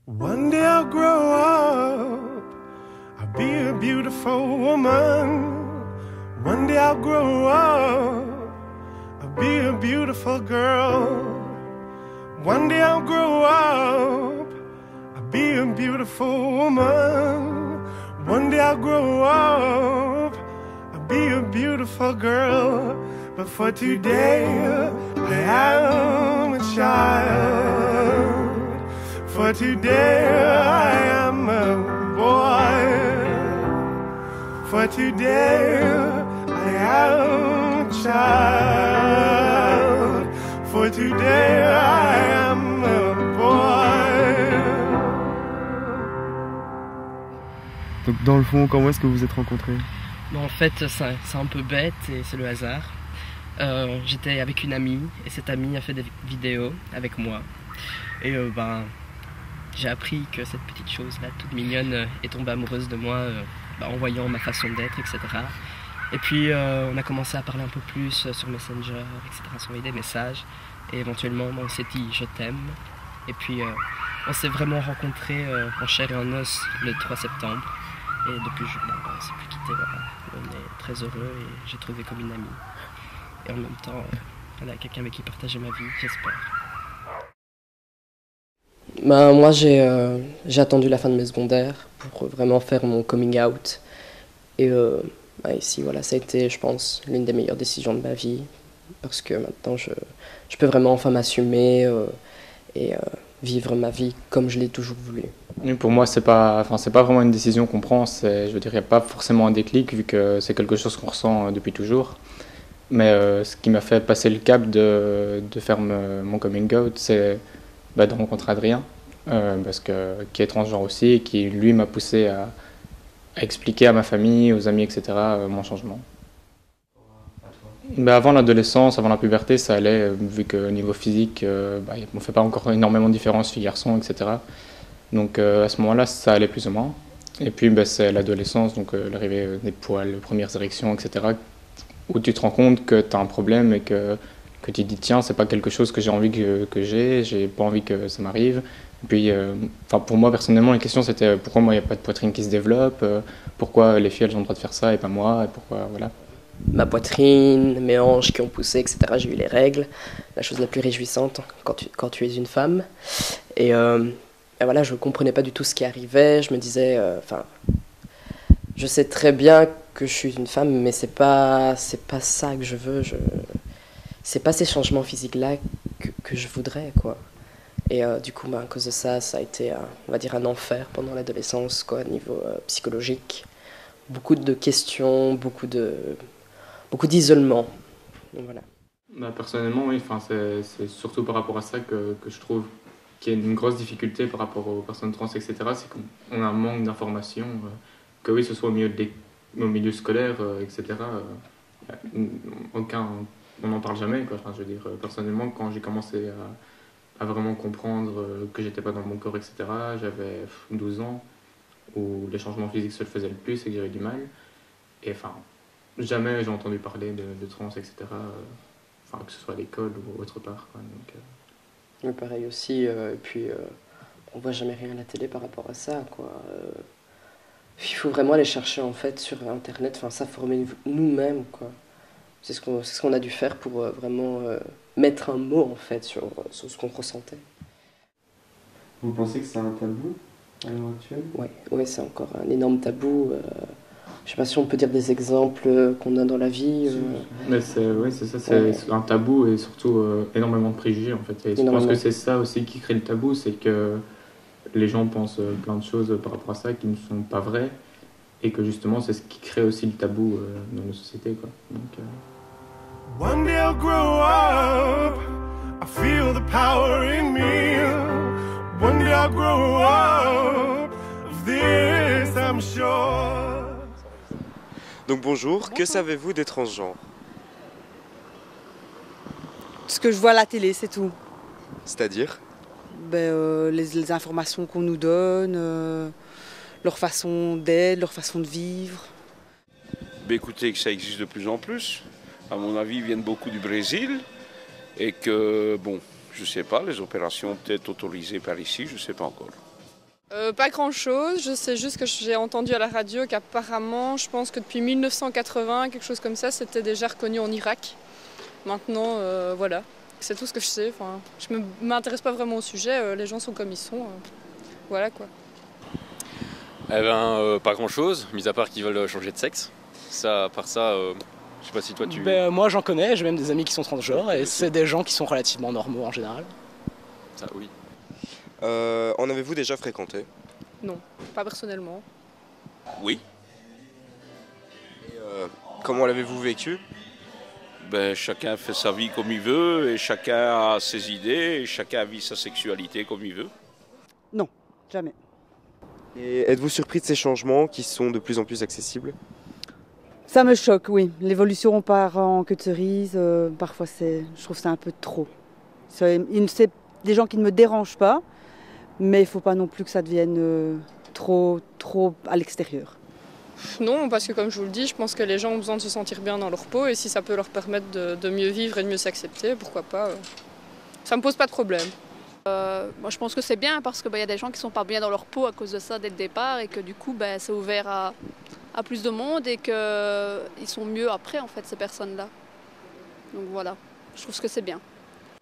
One day I'll grow up, I'll be a beautiful woman. One day I'll grow up, I'll be a beautiful girl. One day I'll grow up, I'll be a beautiful woman. One day I'll grow up, I'll be a beautiful girl. But for today, I am a child. For today I am a boy. For today I am a child. For today I am a boy. Donc dans le fond, comment est-ce que vous vous êtes rencontrés? En fait, c'est un peu bête et c'est le hasard. J'étais avec une amie et cette amie a fait des vidéos avec moi. Et j'ai appris que cette petite chose-là, toute mignonne, est tombée amoureuse de moi en voyant ma façon d'être, etc. Et puis on a commencé à parler un peu plus sur Messenger, etc. S'envoyer des messages. Et éventuellement, on s'est dit « je t'aime ». Et puis on s'est vraiment rencontrés en chair et en os le 3 septembre. Et depuis ce jour-là, on ne s'est plus quittés. Voilà. On est très heureux et j'ai trouvé comme une amie. Et en même temps, on a quelqu'un avec qui partager ma vie, j'espère. Moi, j'ai attendu la fin de mes secondaires pour vraiment faire mon coming out. Et ici, voilà, ça a été, je pense, l'une des meilleures décisions de ma vie. Parce que maintenant, je peux vraiment enfin m'assumer et vivre ma vie comme je l'ai toujours voulu. Pour moi, c'est pas vraiment une décision qu'on prend. Je veux dire, il n'y a pas forcément un déclic vu que c'est quelque chose qu'on ressent depuis toujours. Mais ce qui m'a fait passer le cap de faire mon coming out, c'est de rencontrer Adrien, qui est transgenre aussi, et qui lui m'a poussé à expliquer à ma famille, aux amis, etc. Mon changement. Avant l'adolescence, avant la puberté, ça allait, vu qu'au niveau physique, on ne fait pas encore énormément de différence filles-garçons, etc. Donc à ce moment-là, ça allait plus ou moins. Et puis c'est l'adolescence, donc l'arrivée des poils, les premières érections, etc., où tu te rends compte que tu as un problème et que tu te dis tiens, c'est pas quelque chose que j'ai envie que j'ai pas envie que ça m'arrive. Et puis, pour moi personnellement, la question c'était pourquoi moi il n'y a pas de poitrine qui se développe, pourquoi les filles elles ont le droit de faire ça et pas moi, et pourquoi, voilà. Ma poitrine, mes hanches qui ont poussé, etc. J'ai eu les règles, la chose la plus réjouissante quand tu es une femme. Et voilà, je ne comprenais pas du tout ce qui arrivait. Je me disais, je sais très bien que je suis une femme, mais c'est pas ça que je veux. C'est pas ces changements physiques-là que je voudrais, quoi. Et du coup, à cause de ça, ça a été, on va dire, un enfer pendant l'adolescence, quoi, au niveau psychologique. Beaucoup de questions, beaucoup d'isolement. Voilà. Personnellement, oui, c'est surtout par rapport à ça que je trouve qu'il y a une grosse difficulté par rapport aux personnes trans, etc. C'est qu'on a un manque d'informations, que oui, ce soit au milieu scolaire, etc. On n'en parle jamais, quoi. Enfin, je veux dire, personnellement, quand j'ai commencé à vraiment comprendre que j'étais pas dans mon corps, etc., j'avais 12 ans, où les changements physiques se le faisaient le plus et que j'avais du mal. Et jamais j'ai entendu parler de trans, etc., que ce soit à l'école ou autre part, quoi. Donc, mais pareil aussi, et puis on voit jamais rien à la télé par rapport à ça, quoi. Il faut vraiment aller chercher en fait sur internet, s'informer nous-mêmes, quoi. C'est ce qu'on a dû faire pour vraiment mettre un mot en fait sur ce qu'on ressentait. Vous pensez que c'est un tabou à l'heure actuelle? Ouais, c'est encore un énorme tabou. Je sais pas si on peut dire des exemples qu'on a dans la vie. Mais c'est ça, c'est un tabou et surtout énormément de préjugés en fait. Et je pense que c'est ça aussi qui crée le tabou, c'est que les gens pensent plein de choses par rapport à ça qui ne sont pas vraies et que justement c'est ce qui crée aussi le tabou dans nos sociétés, quoi. Donc, One day I'll grow up, I feel the power in me. One day I'll grow up, of this I'm sure. Donc bonjour, que savez-vous des transgenres? Ce que je vois à la télé, c'est tout. C'est-à-dire? Les informations qu'on nous donne, leur façon d'être, leur façon de vivre. Écoutez, que ça existe de plus en plus. À mon avis, ils viennent beaucoup du Brésil. Et que, bon, je sais pas, les opérations peut-être autorisées par ici, je sais pas encore. Pas grand-chose, je sais juste que j'ai entendu à la radio qu'apparemment, je pense que depuis 1980, quelque chose comme ça, c'était déjà reconnu en Irak. Maintenant, voilà, c'est tout ce que je sais. Enfin, je ne m'intéresse pas vraiment au sujet, les gens sont comme ils sont. Voilà quoi. Eh ben, pas grand-chose, mis à part qu'ils veulent changer de sexe. Ça, à part ça, je sais pas si toi tu... Moi j'en connais, j'ai même des amis qui sont transgenres et c'est des gens qui sont relativement normaux en général. Ça, oui. En avez-vous déjà fréquenté? Non, pas personnellement. Oui. Et, comment l'avez-vous vécu? Ben, chacun fait sa vie comme il veut, et chacun a ses idées, et chacun vit sa sexualité comme il veut. Non, jamais. Et êtes-vous surpris de ces changements qui sont de plus en plus accessibles? Ça me choque, oui. L'évolution part en queue de cerise, parfois je trouve ça un peu trop. C'est des gens qui ne me dérangent pas, mais il ne faut pas non plus que ça devienne trop à l'extérieur. Non, parce que comme je vous le dis, je pense que les gens ont besoin de se sentir bien dans leur peau et si ça peut leur permettre de mieux vivre et de mieux s'accepter, pourquoi pas. Ça me pose pas de problème. Moi, je pense que c'est bien parce qu'il y a des gens qui ne sont pas bien dans leur peau à cause de ça dès le départ et que du coup c'est ouvert à plus de monde et qu'ils sont mieux après en fait ces personnes-là. Donc voilà, je trouve que c'est bien.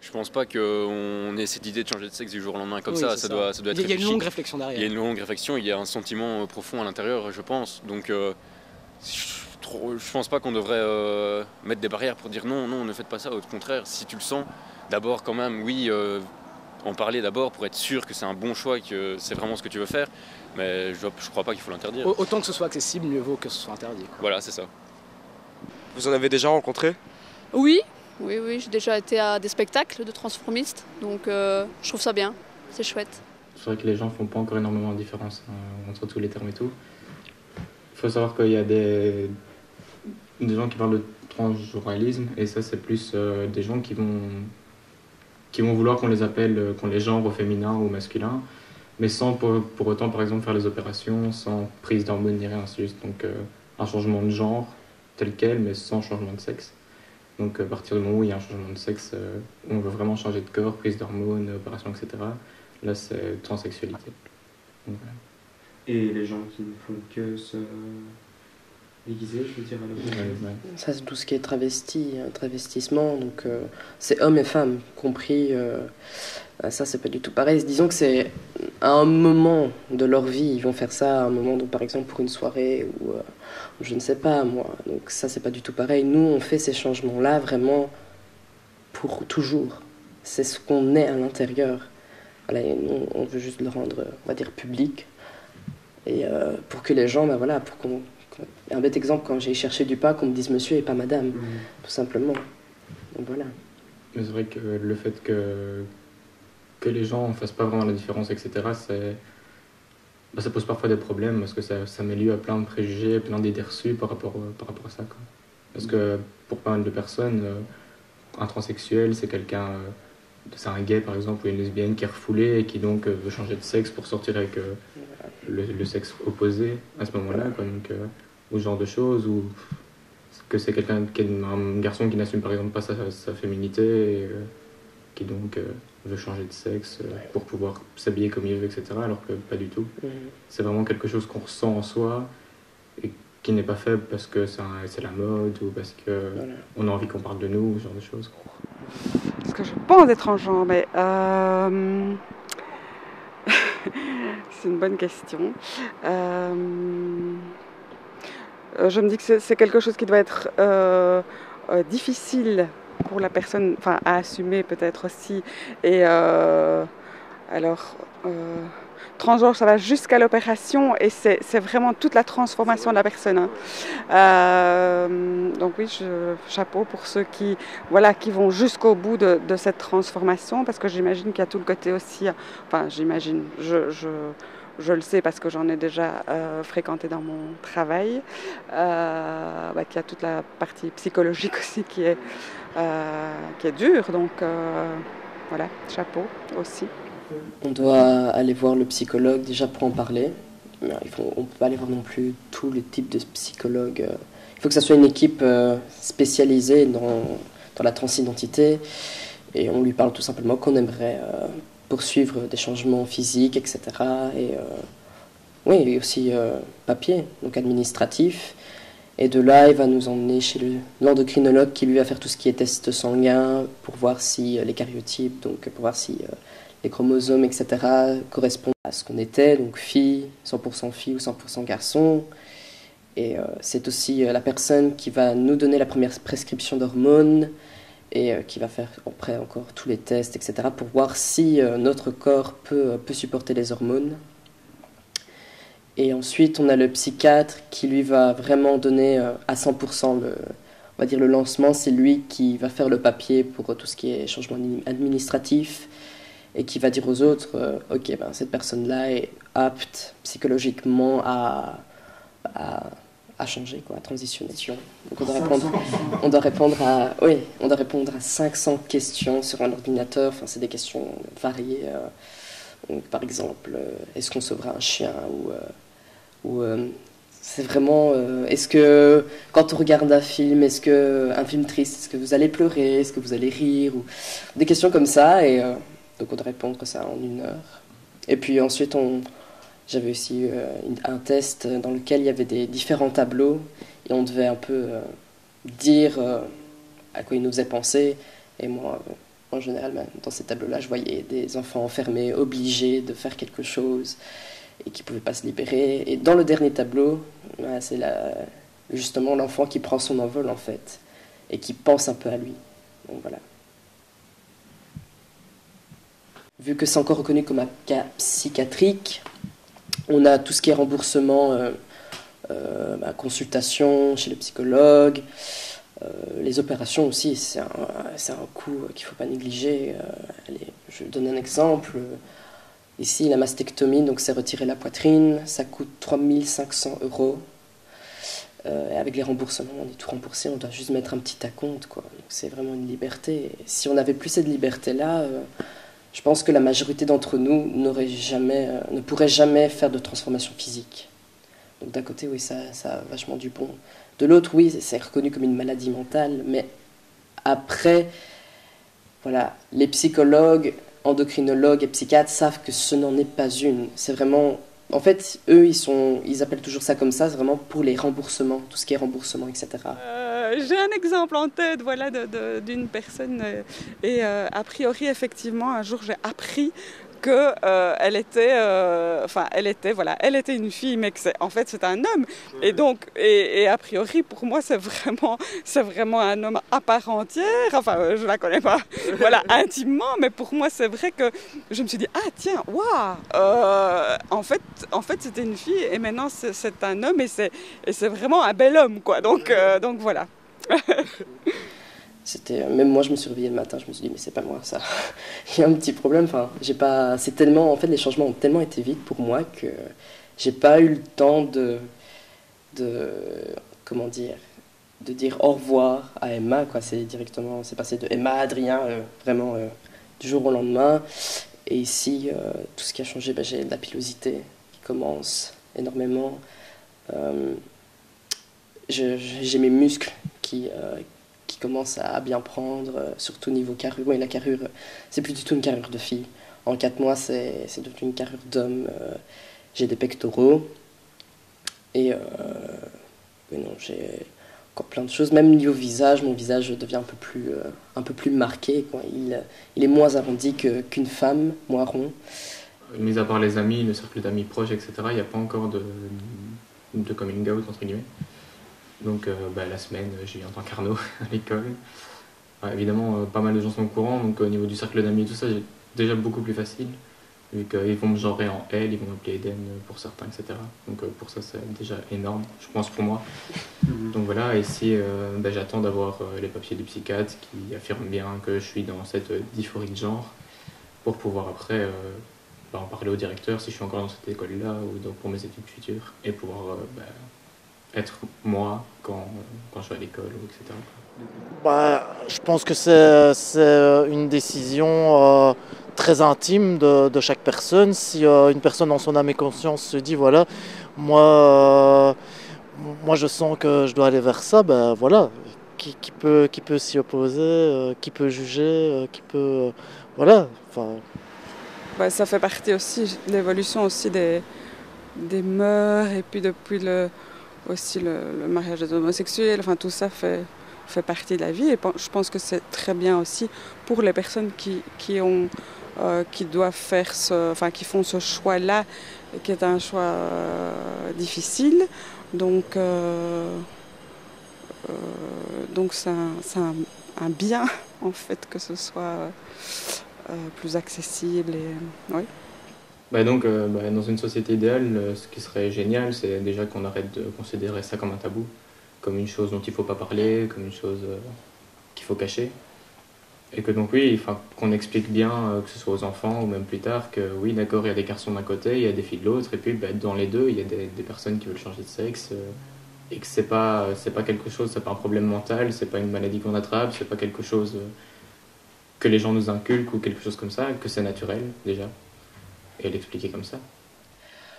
Je pense pas qu'on ait cette idée de changer de sexe du jour au lendemain comme ça. Ça doit être il y a une longue réflexion derrière. Il y a une longue réflexion, il y a un sentiment profond à l'intérieur, je pense. Donc je pense pas qu'on devrait mettre des barrières pour dire non, ne faites pas ça. Au contraire, si tu le sens, d'abord quand même, oui, en parler d'abord pour être sûr que c'est un bon choix, que c'est vraiment ce que tu veux faire. Mais je crois pas qu'il faut l'interdire. Autant que ce soit accessible, mieux vaut que ce soit interdit. Quoi. Voilà, c'est ça. Vous en avez déjà rencontré? Oui, j'ai déjà été à des spectacles de transformistes, donc je trouve ça bien, c'est chouette. C'est vrai que les gens font pas encore énormément de différence entre tous les termes et tout. Il faut savoir qu'il y a des gens qui parlent de transgenreisme, et ça c'est plus des gens qui vont vouloir qu'on les appelle, qu'on les genre au féminin ou au masculin, mais sans pour autant par exemple faire les opérations, sans prise d'hormones ni rien, c'est juste donc, un changement de genre tel quel, mais sans changement de sexe. Donc à partir du moment où il y a un changement de sexe, où on veut vraiment changer de corps, prise d'hormones, opération, etc., là c'est transsexualité. Donc, voilà. Et les gens qui ne font que se déguiser, je veux dire, Ça c'est tout ce qui est travestissement, donc c'est hommes et femmes compris. Ça c'est pas du tout pareil. Disons que c'est à un moment de leur vie, ils vont faire ça à un moment, donc par exemple pour une soirée ou je ne sais pas moi. Donc ça c'est pas du tout pareil. Nous on fait ces changements là vraiment pour toujours. C'est ce qu'on est à l'intérieur. Voilà, et nous on veut juste le rendre, on va dire, public. Et pour que les gens, pour qu'on... Un bête exemple, quand j'ai cherché du pain, qu'on me dise monsieur et pas madame, tout simplement. Donc voilà. Mais c'est vrai que le fait que les gens ne fassent pas vraiment la différence, etc., ça pose parfois des problèmes, parce que ça met lieu à plein de préjugés, plein d'idées reçues par rapport à ça, quoi. Parce que pour pas mal de personnes, un transsexuel, c'est quelqu'un... c'est un gay par exemple ou une lesbienne qui est refoulée et qui donc veut changer de sexe pour sortir avec le sexe opposé à ce moment-là, quoi. Donc, ou ce genre de choses, ou que c'est quelqu'un qui est un garçon qui n'assume par exemple pas sa féminité et qui donc veut changer de sexe pour pouvoir s'habiller comme il veut, etc., alors que pas du tout. C'est vraiment quelque chose qu'on ressent en soi et qui n'est pas fait parce que c'est la mode ou parce qu'on a envie qu'on parle de nous, ce genre de choses. Ce que je pense être transgenre, mais c'est une bonne question. Je me dis que c'est quelque chose qui doit être difficile pour la personne, enfin à assumer peut-être aussi. Et transgenre, ça va jusqu'à l'opération et c'est vraiment toute la transformation de la personne. Donc oui, chapeau pour ceux qui vont jusqu'au bout de cette transformation, parce que j'imagine qu'il y a tout le côté aussi, enfin j'imagine, je le sais parce que j'en ai déjà fréquenté dans mon travail, qu'il y a toute la partie psychologique aussi qui est dure, donc voilà, chapeau aussi. On doit aller voir le psychologue déjà pour en parler. On ne peut pas aller voir non plus tous les types de psychologues. Il faut que ça soit une équipe spécialisée dans la transidentité. Et on lui parle tout simplement qu'on aimerait poursuivre des changements physiques, etc. Et oui, et aussi papier, donc administratif. Et de là, il va nous emmener chez l'endocrinologue qui lui va faire tout ce qui est test sanguin pour voir si les karyotypes, donc pour voir si les chromosomes, etc. correspondent à ce qu'on était, donc fille, 100% fille ou 100% garçon. Et c'est aussi la personne qui va nous donner la première prescription d'hormones et qui va faire après encore tous les tests, etc. pour voir si notre corps peut supporter les hormones. Et ensuite, on a le psychiatre qui lui va vraiment donner à 100% on va dire le lancement. C'est lui qui va faire le papier pour tout ce qui est changement administratif et qui va dire aux autres, ok, ben, cette personne-là est apte psychologiquement à changer, quoi, à transitionner. Donc on doit répondre à 500 questions sur un ordinateur. Enfin, c'est des questions variées. Donc, par exemple, est-ce qu'on sauvera un chien ou c'est vraiment est-ce que quand on regarde un film triste, est-ce que vous allez pleurer, est-ce que vous allez rire, ou des questions comme ça. Et donc on doit répondre ça en 1 heure. Et puis ensuite j'avais aussi un test dans lequel il y avait des différents tableaux et on devait un peu dire à quoi il nous faisait penser. Et moi, en général, dans ces tableaux-là, je voyais des enfants enfermés, obligés de faire quelque chose et qui ne pouvaient pas se libérer. Et dans le dernier tableau, c'est justement l'enfant qui prend son envol, en fait, et qui pense un peu à lui. Donc voilà. Vu que c'est encore reconnu comme un cas psychiatrique, on a tout ce qui est remboursement, consultation chez le psychologue, les opérations aussi, c'est un coût qu'il ne faut pas négliger. Je donne un exemple. Ici, la mastectomie, donc c'est retirer la poitrine, ça coûte 3 500 €. Et avec les remboursements, on est tout remboursé, on doit juste mettre un petit acompte, quoi. Donc c'est vraiment une liberté. Et si on n'avait plus cette liberté-là, je pense que la majorité d'entre nous ne pourrait jamais faire de transformation physique. Donc d'un côté, oui, ça a vachement du bon. De l'autre, oui, c'est reconnu comme une maladie mentale, mais après, voilà, les psychologues, endocrinologues et psychiatres savent que ce n'en est pas une. C'est vraiment, en fait, eux, ils appellent toujours ça comme ça, c'est vraiment pour les remboursements, tout ce qui est remboursement, etc. J'ai un exemple en tête, voilà, d'une personne et a priori, effectivement, un jour, j'ai appris que elle était une fille, mais que en fait c'est un homme. Et donc, et a priori pour moi c'est vraiment un homme à part entière. Enfin, je la connais pas, voilà, intimement, mais pour moi c'est vrai que je me suis dit tiens, waouh, en fait c'était une fille et maintenant c'est un homme et c'est vraiment un bel homme, quoi. Donc voilà. Même moi, je me suis réveillée le matin, je me suis dit, mais c'est pas moi, ça. Il y a un petit problème. Enfin, c'est tellement, en fait, les changements ont tellement été vite pour moi que j'ai pas eu le temps comment dire, de dire au revoir à Emma, quoi. C'est passé de Emma à Adrien, vraiment, du jour au lendemain. Et ici, tout ce qui a changé, j'ai de la pilosité qui commence énormément. J'ai mes muscles qui commence à bien prendre, surtout niveau carrure. Oui, la carrure, c'est plus du tout une carrure de fille. En 4 mois, c'est devenu une carrure d'homme. J'ai des pectoraux. Et non, j'ai encore plein de choses. Même niveau visage, mon visage devient un peu plus marqué, quoi. Il est moins arrondi qu'une femme, moins rond. Mis à part les amis, le cercle d'amis proches, etc., il n'y a pas encore de coming out, entre guillemets. Donc la semaine, j'ai eu en tant qu'Arnaud à l'école. Évidemment, pas mal de gens sont au courant, donc au niveau du cercle d'amis et tout ça, j'ai déjà beaucoup plus facile, vu qu'ils vont me genrer en elle, ils vont m'appeler Eden pour certains, etc. Donc pour ça, c'est déjà énorme, je pense, pour moi. Donc voilà, ici, j'attends d'avoir les papiers du psychiatre qui affirment bien que je suis dans cette dysphorie de genre, pour pouvoir après en parler au directeur si je suis encore dans cette école-là, ou donc pour mes études futures, et pouvoir être moi quand je vais à l'école, etc. Je pense que c'est une décision très intime de chaque personne. Si une personne en son âme et conscience se dit voilà, moi je sens que je dois aller vers ça, voilà, qui peut s'y opposer, qui peut juger, qui peut voilà, enfin ça fait partie aussi, l'évolution aussi des mœurs, et puis depuis aussi le mariage des homosexuels, enfin tout ça fait partie de la vie. Et je pense que c'est très bien aussi pour les personnes qui doivent faire qui font ce choix-là, qui est un choix difficile. Donc c'est un bien en fait que ce soit plus accessible oui. Donc, dans une société idéale, ce qui serait génial, c'est déjà qu'on arrête de considérer ça comme un tabou, comme une chose dont il ne faut pas parler, comme une chose qu'il faut cacher. Et que donc oui, qu'on explique bien, que ce soit aux enfants ou même plus tard, que oui, d'accord, il y a des garçons d'un côté, il y a des filles de l'autre, et puis dans les deux, il y a des personnes qui veulent changer de sexe, et que c'est pas quelque chose, c'est pas un problème mental, c'est pas une maladie qu'on attrape, c'est pas quelque chose que les gens nous inculquent ou quelque chose comme ça, que c'est naturel déjà. Et l'expliquer comme ça.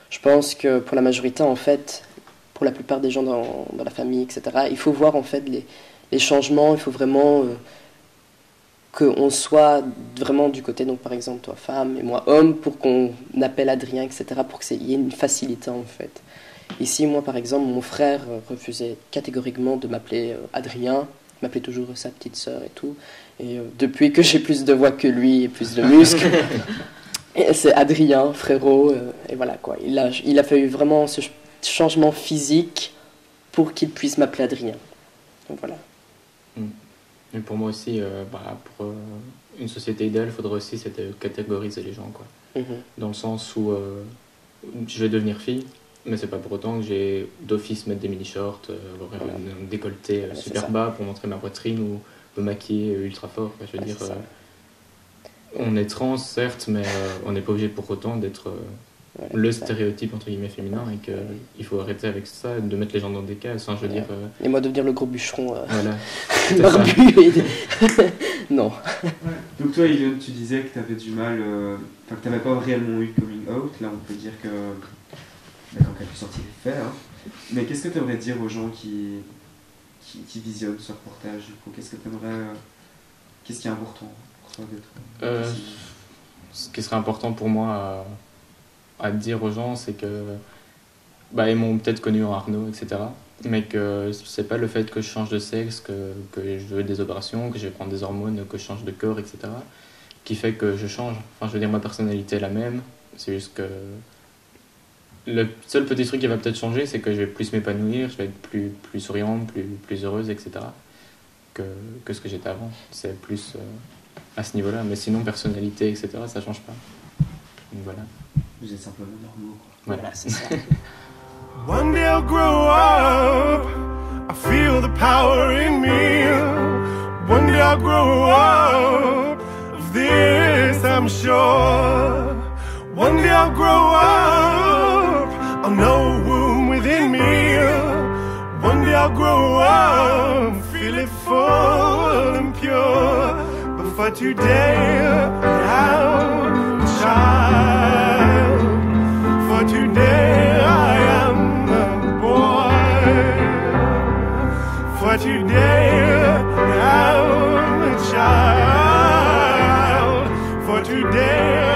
Je pense que pour la majorité, en fait, pour la plupart des gens dans la famille, etc., il faut voir en fait les changements, il faut vraiment qu'on soit vraiment du côté, donc par exemple toi femme et moi homme, pour qu'on appelle Adrien, etc., pour qu'il y ait une facilité en fait. Ici, moi par exemple, mon frère refusait catégoriquement de m'appeler Adrien, il m'appelait toujours sa petite sœur et tout, et depuis que j'ai plus de voix que lui et plus de muscles, c'est Adrien, frérot, et voilà quoi. Il a fallu vraiment ce changement physique pour qu'il puisse m'appeler Adrien. Donc voilà. Et pour moi aussi, pour une société idéale, il faudrait aussi catégoriser les gens, quoi. Dans le sens où je vais devenir fille, mais c'est pas pour autant que j'ai d'office mettre des mini-shorts, avoir un décolleté super bas pour montrer ma poitrine ou me maquiller ultra fort. Je veux dire. On est trans, certes, mais on n'est pas obligé pour autant d'être le stéréotype entre guillemets féminin, et qu'il faut arrêter avec ça, de mettre les gens dans des cases. Enfin, je veux dire. Et moi devenir le gros bûcheron. Voilà. Non. Donc toi, Ilion, tu disais que tu avais du mal, que tu n'avais pas réellement eu de coming out. Là, on peut dire que quand tu as pu sortir les faits. Mais qu'est-ce que tu aimerais dire aux gens qui visionnent ce reportage du coup? Qu'est-ce qui est important? Ce qui serait important pour moi à dire aux gens, c'est que ils m'ont peut-être connu en Arnaud, etc. Mais que c'est pas le fait que je change de sexe, que je veux des opérations, que je vais prendre des hormones, que je change de corps, etc. qui fait que je change. Enfin, je veux dire, ma personnalité est la même. C'est juste que le seul petit truc qui va peut-être changer, c'est que je vais plus m'épanouir, je vais être plus souriante, plus heureuse, etc. que ce que j'étais avant. C'est plus à ce niveau-là. Mais sinon, personnalité, etc., ça change pas. Donc voilà. Vous êtes simplement normaux, quoi. Voilà, c'est ça. One day I'll grow up, I feel the power in me. One day I'll grow up, of this I'm sure. One day I'll grow up, I'll know a womb within me. One day I'll grow up, feel it full and pure. But for today, I'm a child. For today, I am a boy. For today, I'm a child. For today,